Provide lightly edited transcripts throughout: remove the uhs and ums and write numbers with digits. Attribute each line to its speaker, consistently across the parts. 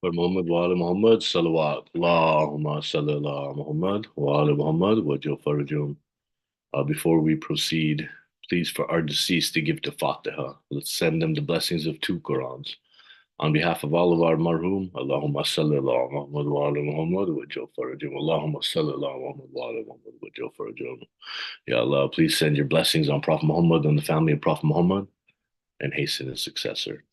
Speaker 1: For Muhammad wa ala Muhammad, salawat. Allahumma salli ala Muhammad wa ala Muhammad wa farajum. Before we proceed, please for our deceased to give the Fatiha. Let's send them the blessings of two Qurans. On behalf of all of our marhum, Allahumma salli ala Muhammad wa ala Muhammad wa farajum. Allahumma salli ala Muhammad wa ala Muhammad wa farajum. Ya Allah, please send your blessings on Prophet Muhammad and the family of Prophet Muhammad and hasten his successor.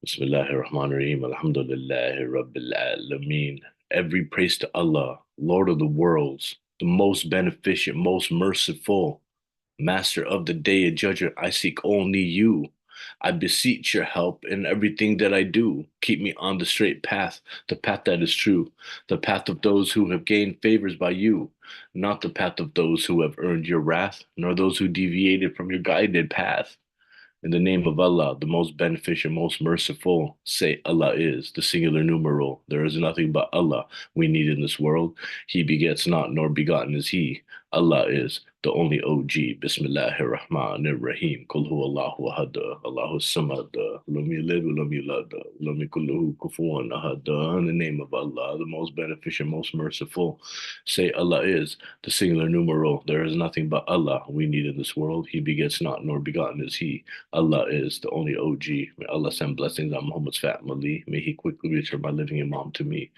Speaker 1: Bismillahir Rahmanir Rahim. Alhamdulillahi Rabbil Alameen. Every praise to Allah, Lord of the worlds, the most beneficent, most merciful, Master of the day of judgment. I seek only you. I beseech your help in everything that I do. Keep me on the straight path, the path that is true, the path of those who have gained favors by you, not the path of those who have earned your wrath, nor those who deviated from your guided path. In the name of Allah, the most beneficent, most merciful, say Allah is, the singular numeral. There is nothing but Allah we need in this world. He begets not, nor begotten is He. Allah is the only OG. Bismillahir Rahmanir Rahim. Kul hu Allahu ahad, Allahu samad, lam yalid wa lam yulad, lam yakul lahu kufuwan ahad. In the name of Allah, the most beneficent, most merciful, say Allah is the singular numeral. There is nothing but Allah we need in this world. He begets not, nor begotten is He. Allah is the only OG. May Allah send blessings on Muhammad's family. May He quickly return my living Imam to me.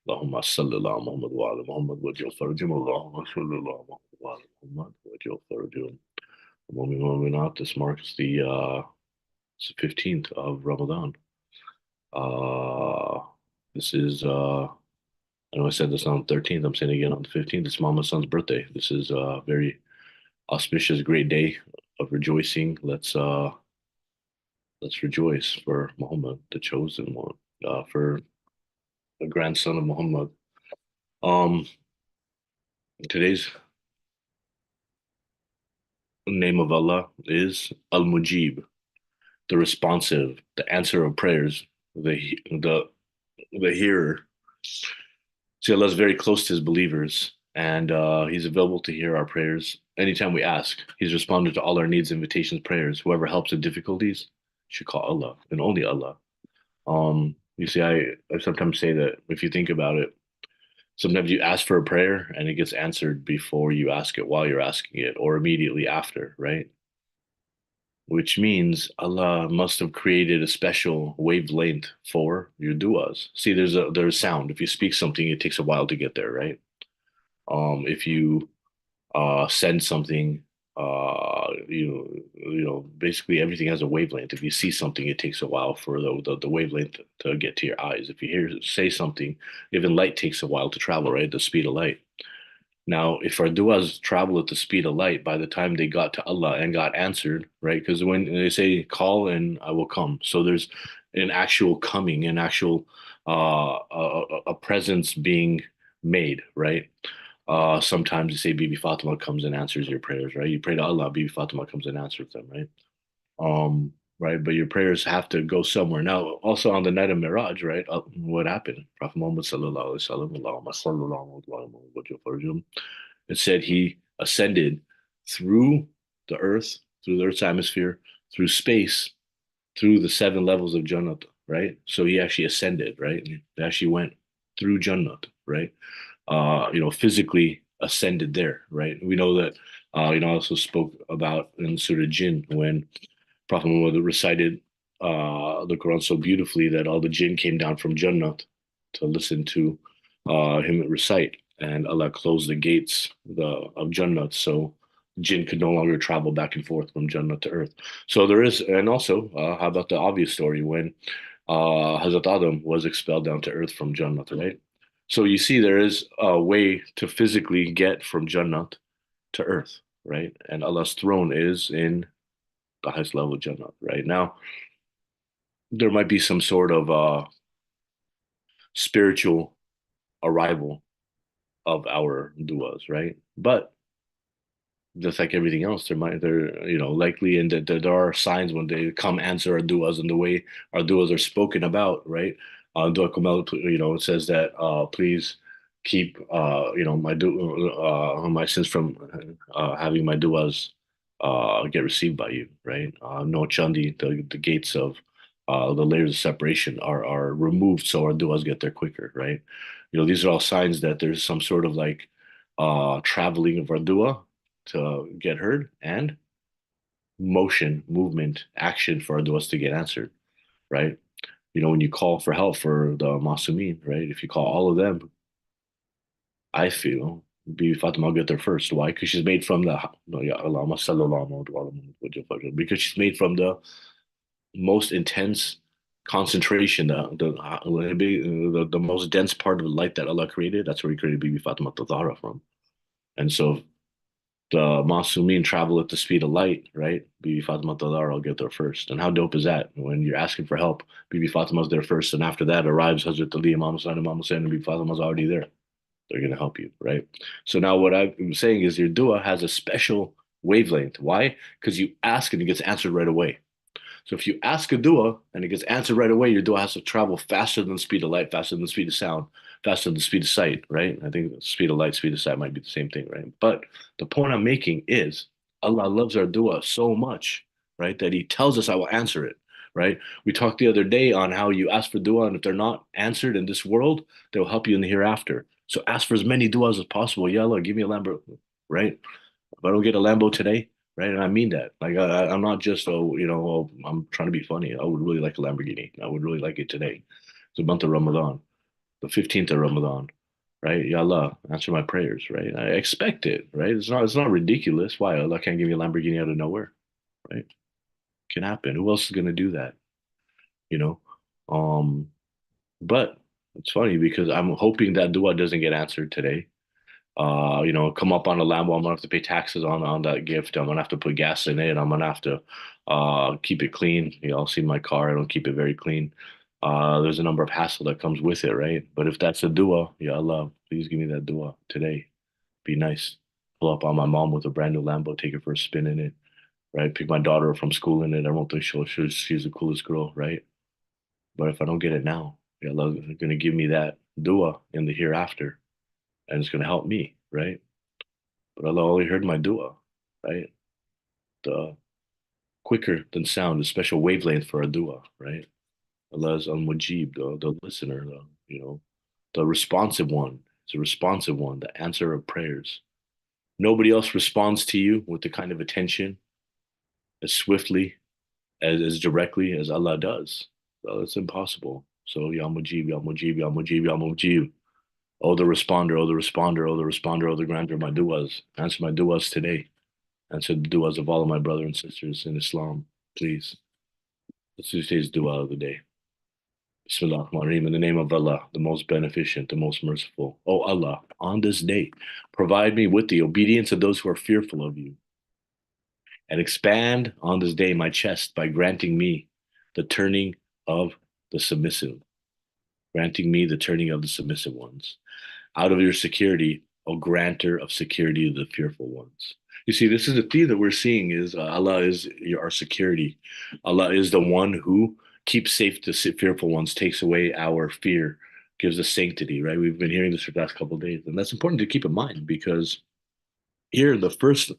Speaker 1: Allahumma salli ala Muhammad wa ala Muhammad wa jal farajum. Allahumma salli ala Muhammad wa ala Muhammad wa jal farajum. Mu'minat, this marks the 15th of Ramadan. This is I know I said this on the 13th. I'm saying it again on the 15th. It's Mama's son's birthday. This is a very auspicious, great day of rejoicing. Let's rejoice for Muhammad, the chosen one, for the grandson of Muhammad. Um, Today's name of Allah is Al-Mujib, the responsive, the answer of prayers, the hearer. See, Allah is very close to His believers, and He's available to hear our prayers anytime we ask. He's responded to all our needs, invitations, prayers. Whoever helps in difficulties should call Allah and only Allah. You see, I sometimes say that if you think about it, sometimes you ask for a prayer and it gets answered before you ask it, while you're asking it, or immediately after, right? Which means Allah must have created a special wavelength for your du'as. See, there's sound. If you speak something, it takes a while to get there, right? If you send something, basically everything has a wavelength. If you see something, it takes a while for the wavelength to get to your eyes. If you say something, even light takes a while to travel, right? The speed of light. Now, if our du'as travel at the speed of light, by the time they got to Allah and got answered, right? Because when they say call and I will come, so there's an actual coming, an actual a presence being made, right? Sometimes you say Bibi Fatima comes and answers your prayers, right? You pray to Allah, Bibi Fatima comes and answers them, right? Right, but your prayers have to go somewhere. Now, also on the night of Miraj, right? What happened? Prophet Muhammad sallallahu alaihi wasallam, Allahumma sallallahu alaihi wasallam, it said he ascended through the earth, through the earth's atmosphere, through space, through the seven levels of Jannat, right? So he actually ascended, right? He actually went through Jannat, right? Physically ascended there, right? We know that, I also spoke about in Surah Jinn when Prophet Muhammad recited the Quran so beautifully that all the jinn came down from Jannat to listen to him recite, and Allah closed the gates of Jannat, so jinn could no longer travel back and forth from Jannat to earth. So there is, and also, how about the obvious story when Hazrat Adam was expelled down to earth from Jannat, right? So you see, there is a way to physically get from Jannat to earth, right? And Allah's throne is in the highest level of Jannah. Right now, there might be some sort of spiritual arrival of our duas, right? But just like everything else, likely, and that there are signs when they come answer our duas and the way our duas are spoken about, right? Dua Kumal, it says that please keep my sins from having my duas get received by you, right? No chandi, the gates of the layers of separation are removed so our du'as get there quicker, right? These are all signs that there's some sort of like traveling of our du'a to get heard and motion, movement, action for our du'as to get answered, right? When you call for help for the Masumin, right? If you call all of them, I feel Bibi Fatima will get there first. Why? Because she's made from the no, yeah, Allahumma sallallahu alaihi wa sallam, because she's made from the most intense concentration, the most dense part of the light that Allah created. That's where He created Bibi Fatima Zahra from. And so the Masumin travel at the speed of light, right? Bibi Fatima Zahra will get there first. And how dope is that? When you're asking for help, Bibi Fatima's there first, and after that arrives Hazrat Ali, Imam Hussain, Imam Hussain, and Bibi Fatima's already there. They're going to help you, right? So now what I'm saying is your dua has a special wavelength. Why? Because you ask and it gets answered right away. So if you ask a dua and it gets answered right away, your dua has to travel faster than the speed of light, faster than the speed of sound, faster than the speed of sight, right? I think the speed of light, speed of sight might be the same thing, right? But the point I'm making is Allah loves our dua so much, right, that He tells us, I will answer it, right? We talked the other day on how you ask for dua, and if they're not answered in this world, they will help you in the hereafter. So ask for as many duas as possible. Ya Allah, give me a Lambo, right? If I don't get a Lambo today, right? And I mean that. Like I'm not just I'm trying to be funny. I would really like a Lamborghini. I would really like it today. It's the month of Ramadan, the 15th of Ramadan, right? Ya Allah, answer my prayers, right? I expect it, right? It's not ridiculous. Why Allah can't give me a Lamborghini out of nowhere, right? Can happen. Who else is gonna do that? You know? Um, but it's funny because I'm hoping that dua doesn't get answered today. Come up on a Lambo, I'm gonna have to pay taxes on that gift. I'm gonna have to put gas in it. I'm gonna have to keep it clean. I'll see my car. I don't keep it very clean. There's a number of hassle that comes with it, right? But if that's a dua, ya Allah, please give me that dua today. Be nice. Pull up on my mom with a brand new Lambo, take her for a spin in it, right? Pick my daughter up from school in it. I don't think she's the coolest girl, right? But if I don't get it now, ya Allah, you're gonna give me that dua in the hereafter, and it's gonna help me, right? But Allah only heard my dua, right? The quicker than sound, a special wavelength for a dua, right? Allah is al-Mujib, the listener, the responsive one. It's a responsive one, the answer of prayers. Nobody else responds to you with the kind of attention as swiftly, as directly as Allah does. So it's impossible. So Ya Mujib, Ya Mujib, Ya Mujib, Ya Mujib. Oh, the responder, oh, the responder, oh, the responder, oh, the grantor of my duas. Answer my duas today. Answer the du'as of all of my brothers and sisters in Islam, please. Let's do today's du'a of the day. Bismillah ar-Rahman ar-Rahim. In the name of Allah, the most beneficent, the most merciful. O Allah, on this day, provide me with the obedience of those who are fearful of you, and expand on this day my chest by granting me the turning of the submissive, granting me the turning of the submissive ones. Out of your security, O granter of security of the fearful ones. You see, this is the theme that we're seeing is Allah is our security. Allah is the one who keeps safe the fearful ones, takes away our fear, gives us sanctity, right? We've been hearing this for the last couple of days. And that's important to keep in mind because here, the first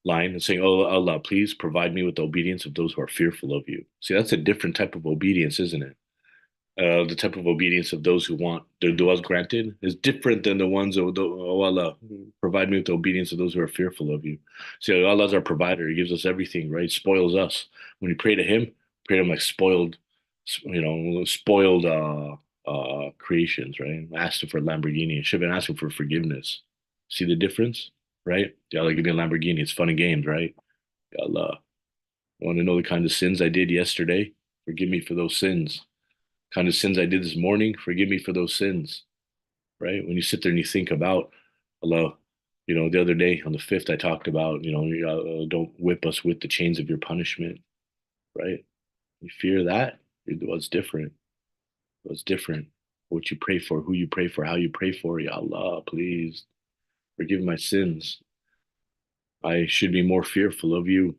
Speaker 1: line is saying, Oh Allah, please provide me with the obedience of those who are fearful of you. See, that's a different type of obedience, isn't it? The type of obedience of those who want their du'as granted is different than the ones of, oh Allah, provide me with the obedience of those who are fearful of you. See, Allah is our provider. He gives us everything, right? Spoils us. When you pray to Him, pray to Him like spoiled creations, right? I asked Him for a Lamborghini. I should have been asking for forgiveness. See the difference, right? Ya Allah, give me a Lamborghini. It's fun and games, right? Ya Allah, I want to know the kind of sins I did yesterday. Forgive me for those sins kind of sins I did this morning, forgive me for those sins, right? When you sit there and you think about Allah, the other day on the 5th, I talked about, don't whip us with the chains of your punishment, right? You fear that, what's different? What's different? What you pray for, who you pray for, how you pray for, Ya Allah, please forgive my sins. I should be more fearful of you.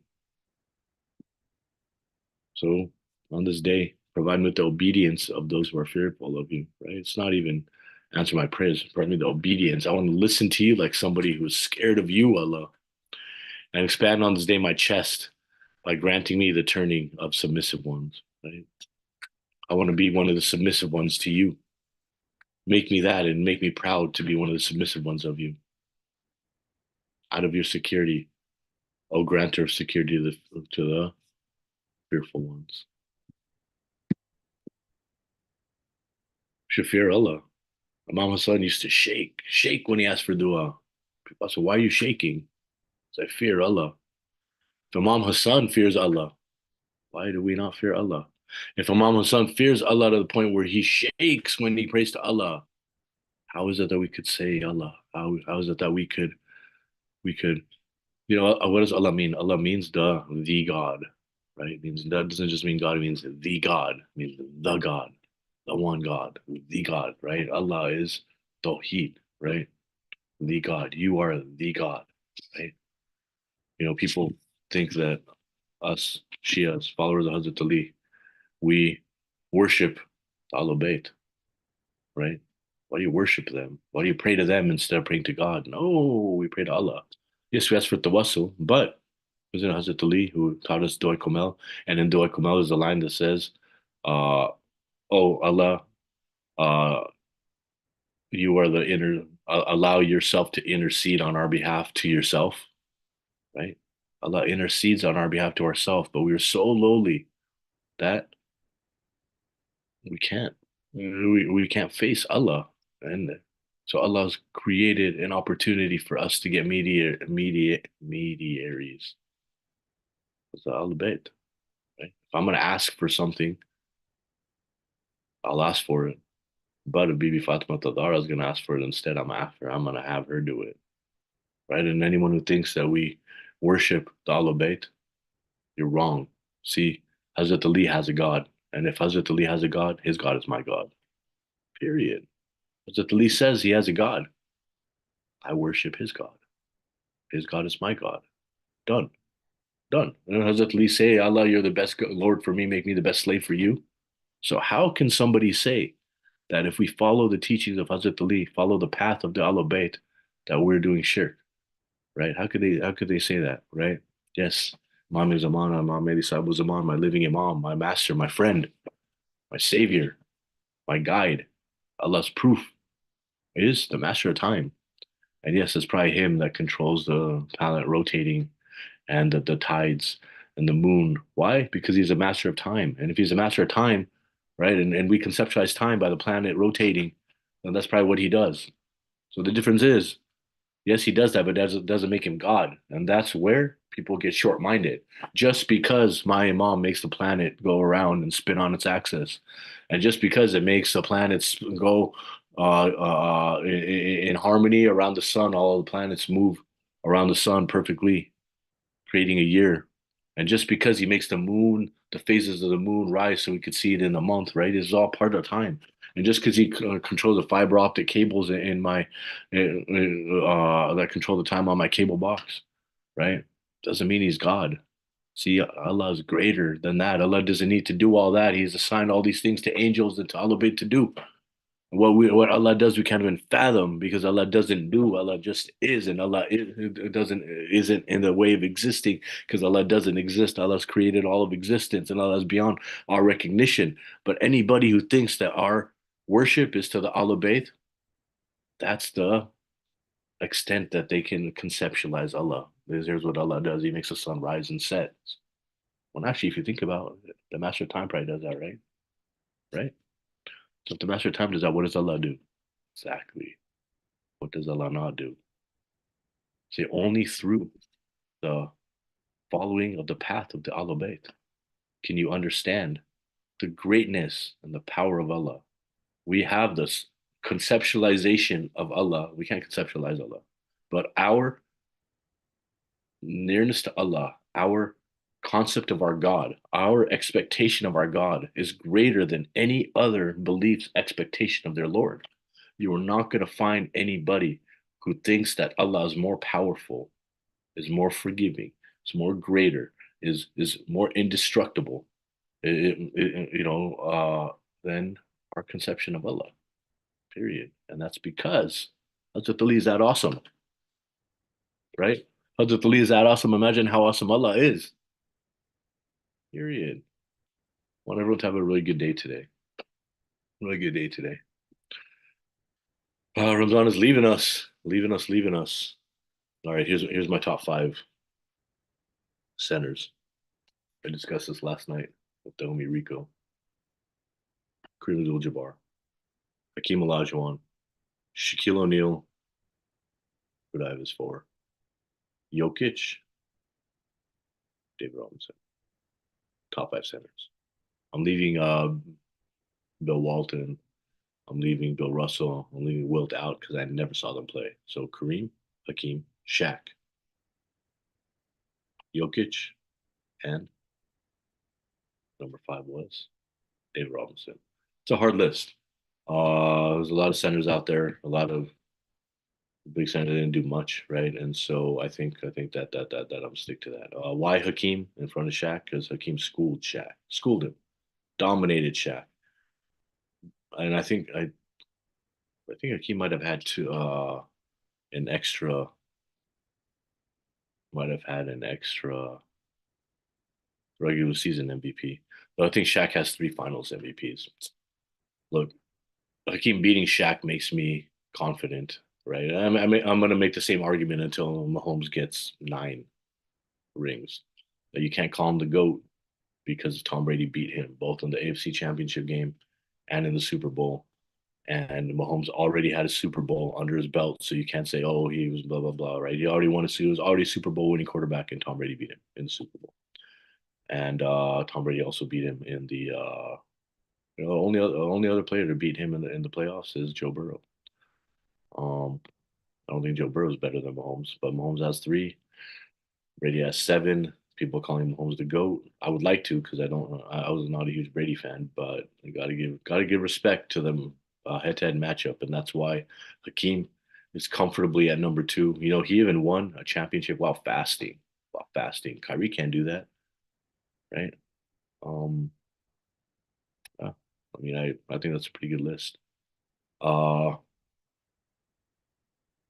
Speaker 1: So on this day, provide me with the obedience of those who are fearful of you, right? It's not even answer my prayers, provide me the obedience. I want to listen to you like somebody who is scared of you, Allah. And expand on this day my chest by granting me the turning of submissive ones. right? I want to be one of the submissive ones to you. Make me that and make me proud to be one of the submissive ones of you. Out of your security, O granter of security to the fearful ones. Should fear Allah. Imam Hassan used to shake when he asked for dua. People ask, why are you shaking? So I fear Allah. If Imam Hassan fears Allah, why do we not fear Allah? If Imam Hassan fears Allah to the point where he shakes when he prays to Allah, how is it that we could say Allah? How is it that we could what does Allah mean? Allah means the God, right? It means that doesn't just mean God, it means the God, it means the God, the one God, the God, right? Allah is Tawheed, right? The God. You are the God, right? People think that us Shias, followers of Hazrat Ali, we worship the Ahlul Bayt, right? Why do you worship them? Why do you pray to them instead of praying to God? No, we pray to Allah. Yes, we ask for tawassul, but was it Hazrat Ali who taught us Dua Kumel? And in Dua Kumel is a line that says, "Oh Allah, uh, you are the inner. Allow yourself to intercede on our behalf to yourself." Right? Allah intercedes on our behalf to ourselves, but we are so lowly that we can't we can't face Allah, and so Allah's created an opportunity for us to get mediaries. That's the Ahlul Bayt, right? If I'm gonna ask for something, I'll ask for it. But if Bibi Fatima Tadara is gonna ask for it instead, I'm gonna have her do it, right? And anyone who thinks that we worship the Ahlul Bayt, you're wrong. See, Hazrat Ali has a God, and if Hazrat Ali has a God, his God is my God. Period. Hazrat Ali says he has a God. I worship his God. His God is my God. Done. Done. And Hazrat Ali say, Allah, you're the best Lord for me, make me the best slave for you. So how can somebody say that if we follow the teachings of Hazrat Ali, follow the path of the Ahlul Bayt, that we're doing shirk, right? How could they say that, right? Yes, Imam Zamana, Imam Mehdi Sabu Zaman, my living Imam, my master, my friend, my savior, my guide. Allah's proof is the master of time. And yes, it's probably him that controls the planet rotating and the tides and the moon. Why? Because he's a master of time. And if he's a master of time, right, and we conceptualize time by the planet rotating, then that's probably what he does. So the difference is, yes, he does that, but that doesn't make him God. And that's where people get short-minded. Just because my imam makes the planet go around and spin on its axis, and just because it makes the planets go in harmony around the sun, all the planets move around the sun perfectly, creating a year. And just because he makes the moon, the phases of the moon rise so we could see it in a month, right? It's all part of time. And just because he controls the fiber optic cables in my that control the time on my cable box, right? Doesn't mean he's God. See, Allah is greater than that. Allah doesn't need to do all that. He's assigned all these things to angels and to Allah to do. What Allah does, we can't even fathom because Allah doesn't do. Allah just is, and Allah isn't in the way of existing because Allah doesn't exist. Allah's created all of existence, and Allah is beyond our recognition. But anybody who thinks that our worship is to the Allah Bayt, that's the extent that they can conceptualize Allah. Here's what Allah does: He makes the sun rise and set. Well, actually, if you think about it, the Master of Time probably does that, right? Right. So if the Master of Time does that, what does Allah do? Exactly. What does Allah not do? See, only through the following of the path of the Ahlul Bayt can you understand the greatness and the power of Allah. We have this conceptualization of Allah. We can't conceptualize Allah, but our nearness to Allah, our concept of our God, our expectation of our God is greater than any other belief's expectation of their Lord. You are not going to find anybody who thinks that Allah is more powerful, is more forgiving, is more greater, is more indestructible, than our conception of Allah. Period. And that's because Hazrat Ali is that awesome, right? Hazrat Ali is that awesome. Imagine how awesome Allah is. Period. Want everyone to have a really good day today. Really good day today. Ramadan is leaving us, leaving us, leaving us. All right, here's my top five centers. I discussed this last night with the homie Rico. Kareem Abdul-Jabbar, Hakeem Olajuwon, Shaquille O'Neal, who I have is four. Jokic, David Robinson. Top five centers. I'm leaving Bill Walton. I'm leaving Bill Russell. I'm leaving Wilt out because I never saw them play. So Kareem, Hakeem, Shaq, Jokic, and number five was David Robinson. It's a hard list. There's a lot of centers out there, a lot of big centers didn't do much, right? And so I think that I'm gonna stick to that. Why Hakeem in front of Shaq? Because Hakeem schooled Shaq, schooled him, dominated Shaq, and I think Hakeem might have had to an extra, might have had an extra regular season MVP. But I think Shaq has three Finals MVPs. Look, Hakeem beating Shaq makes me confident, right? I'm going to make the same argument until Mahomes gets nine rings. That you can't call him the GOAT because Tom Brady beat him both in the AFC Championship game and in the Super Bowl. And Mahomes already had a Super Bowl under his belt, so you can't say, "Oh, he was blah blah blah." Right? He already won a. He was already a Super Bowl winning quarterback, and Tom Brady beat him in the Super Bowl. And Tom Brady also beat him in the. Only other player to beat him in the playoffs is Joe Burrow. Um, I don't think Joe Burrow is better than Mahomes, but Mahomes has three. Brady has seven. People calling Mahomes the GOAT. I would like to because I don't. I was not a huge Brady fan, but I gotta give respect to them head-to-head matchup, and that's why Hakeem is comfortably at number two. You know, he even won a championship while fasting. While fasting, Kyrie can't do that, right? Um, yeah. I mean, I think that's a pretty good list. Uh,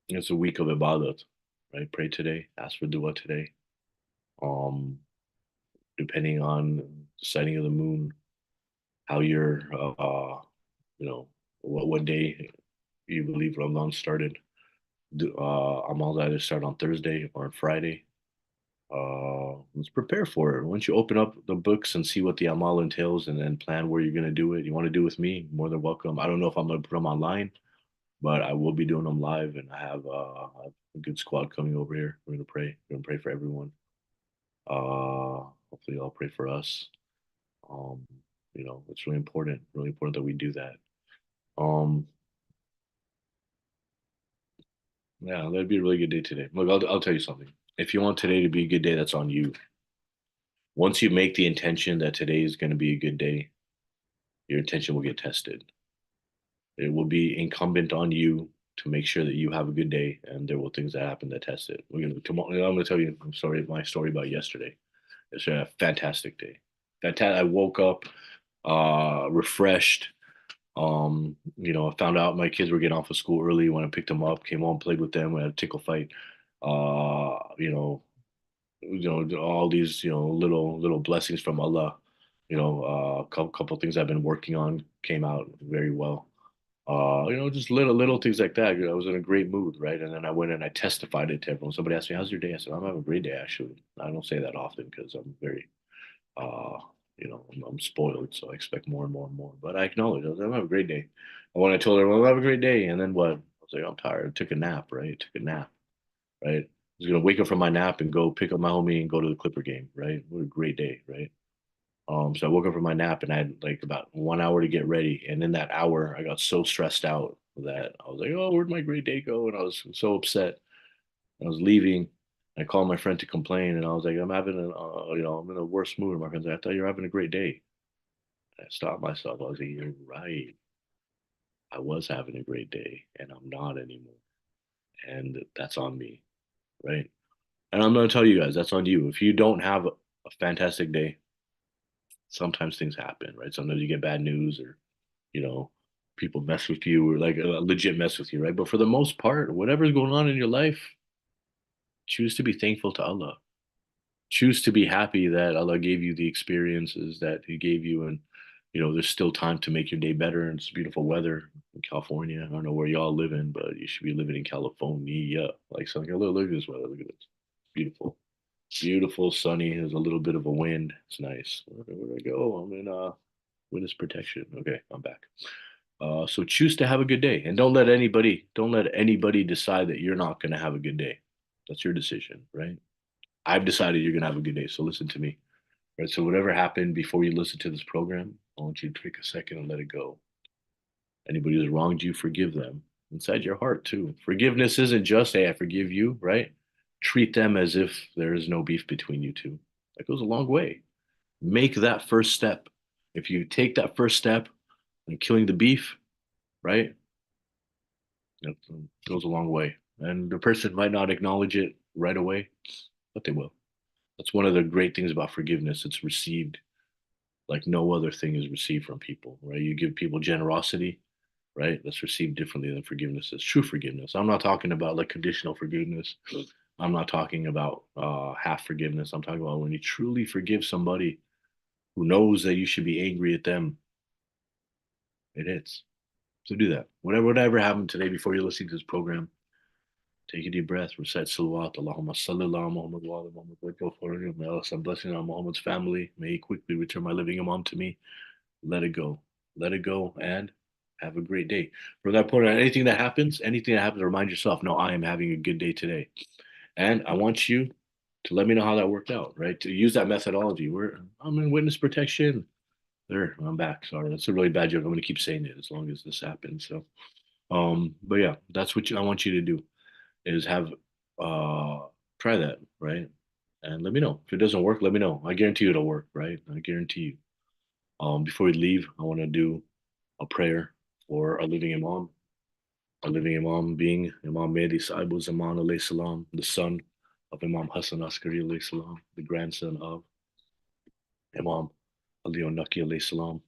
Speaker 1: it's a week of ibadat, right? Pray today, ask for dua today. Um, Depending on the sighting of the moon, how you're, what day you believe Ramadan started. Amal's either start on Thursday or on Friday. Let's prepare for it. Once you open up the books and see what the Amal entails and then plan where you're going to do it, you want to do it with me, more than welcome. I don't know if I'm going to put them online, but I will be doing them live and I have a good squad coming over here. We're going to pray. We're going to pray for everyone. Hopefully, I'll pray for us. Um, it's really important that we do that. Um, yeah, that'd be a really good day today. Look, I'll tell you something. If you want today to be a good day, that's on you. Once you make the intention that today is going to be a good day, your intention will get tested. It will be incumbent on you to make sure that you have a good day, and there will things that happen that test it. We're gonna tomorrow. I'm gonna tell you my story about yesterday. It's a fantastic day. I woke up refreshed. I found out my kids were getting off of school early when I picked them up, came home, played with them, we had a tickle fight. Uh, you know, all these, little blessings from Allah. A couple things I've been working on came out very well. Just little things like that. I was in a great mood, right? And then I went and I testified it to everyone. Somebody asked me, "How's your day?" I said, "I'm having a great day, actually." I don't say that often because I'm very uh, I'm spoiled, so I expect more and more and more. But I acknowledge I'm having a great day. And when I told her, "Well, have a great day," and then what? I was like, "I'm tired." I took a nap, right? Took a nap, right? I was gonna wake up from my nap and go pick up my homie and go to the Clipper game, right? What a great day, right? So I woke up from my nap and I had like about 1 hour to get ready, and in that hour, I got so stressed out that I was like, "Oh, where'd my great day go?" And I was so upset. I was leaving. I called my friend to complain, and I was like, I'm in a worse mood." And my friend's like, "I thought you were having a great day." And I stopped myself. I was like, "You're right. I was having a great day, and I'm not anymore. And that's on me, right?" And I'm going to tell you guys, that's on you. If you don't have a fantastic day, sometimes things happen, right? Sometimes you get bad news or, you know, people mess with you or like legit mess with you, right? But for the most part, whatever's going on in your life, choose to be thankful to Allah. Choose to be happy that Allah gave you the experiences that He gave you, and there's still time to make your day better. And it's beautiful weather in California. I don't know where y'all live in, but you should be living in California. Like something. Look at this weather. Look at this. Beautiful, beautiful, sunny. There's a little bit of a wind. It's nice. Where did I go? I'm in witness protection. Okay, I'm back. So choose to have a good day, and don't let anybody decide that you're not going to have a good day. That's your decision, right? I've decided you're going to have a good day. So listen to me, right? So whatever happened before you listen to this program, I want you to take a second and let it go. Anybody who's wronged you, forgive them inside your heart too. Forgiveness isn't just, hey, I forgive you, right? Treat them as if there is no beef between you two. That goes a long way. Make that first step. If you take that first step in killing the beef, right? That goes a long way. And the person might not acknowledge it right away, but they will. That's one of the great things about forgiveness. It's received like no other thing is received from people, right? You give people generosity, right? That's received differently than forgiveness is. True forgiveness. I'm not talking about like conditional forgiveness. I'm not talking about half forgiveness. I'm talking about when you truly forgive somebody who knows that you should be angry at them, it hits. So do that. Whatever happened today before you're listening to this program, take a deep breath, recite salawat, Allahumma salli ala Muhammad wa ala Muhammad wa go for it. May Allah send blessing on Muhammad's family. May he quickly return my living imam to me. Let it go. Let it go and have a great day. From that point on, anything that happens, remind yourself, no, I am having a good day today. And I want you to let me know how that worked out, right? To use that methodology. I'm in witness protection. There, I'm back. Sorry, that's a really bad joke. I'm going to keep saying it as long as this happens. So, but yeah, that's what I want you to do is have uh try that, right? And let me know if it doesn't work. Let me know. I guarantee you it'll work, right? I guarantee you. Before we leave, I want to do a prayer for our living Imam being Imam Mehdi Sahibu Zaman alayhi salam, the son of Imam Hassan Askari alayhi salam, the grandson of Imam Ali Naki alayhi salam,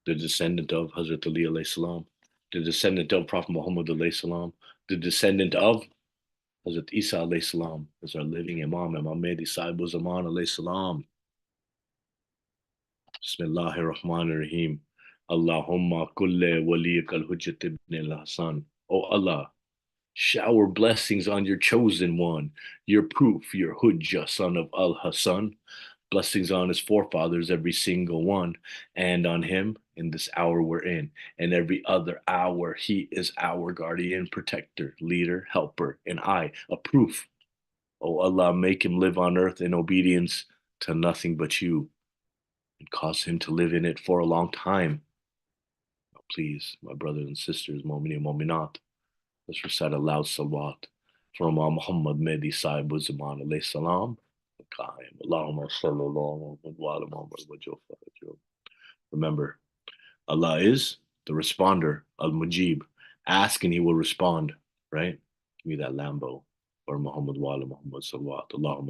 Speaker 1: the descendant of Hazrat Ali alayhi salam, the descendant of Prophet Muhammad alayhi salam, the descendant of Hazrat Isa alayhi salam is our living Imam, Imam Mehdi Sahibu Zaman alayhi salam. Bismillahir Rahmanir Rahim. Allahumma kulle waliyik al-Hujjat ibn al-Hasan. Oh Allah, shower blessings on your chosen one, your proof, your Hujjah, son of al-Hasan. Blessings on his forefathers, every single one, and on him in this hour we're in, and every other hour. He is our guardian, protector, leader, helper, and I, a proof. Oh Allah, make him live on earth in obedience to nothing but you, and cause him to live in it for a long time. Oh, please, my brothers and sisters, Mu'mini and Mu'minat, let's recite a loud salawat from Muhammad Mehdi Sahib Zaman alayhi salam. Allahumma sallallahu wa Muhammad wa jawfa. Remember, Allah is the responder, Al Mujib. Ask and He will respond, right? Give me that Lambo or Muhammad wa Muhammad salawat. Allahumma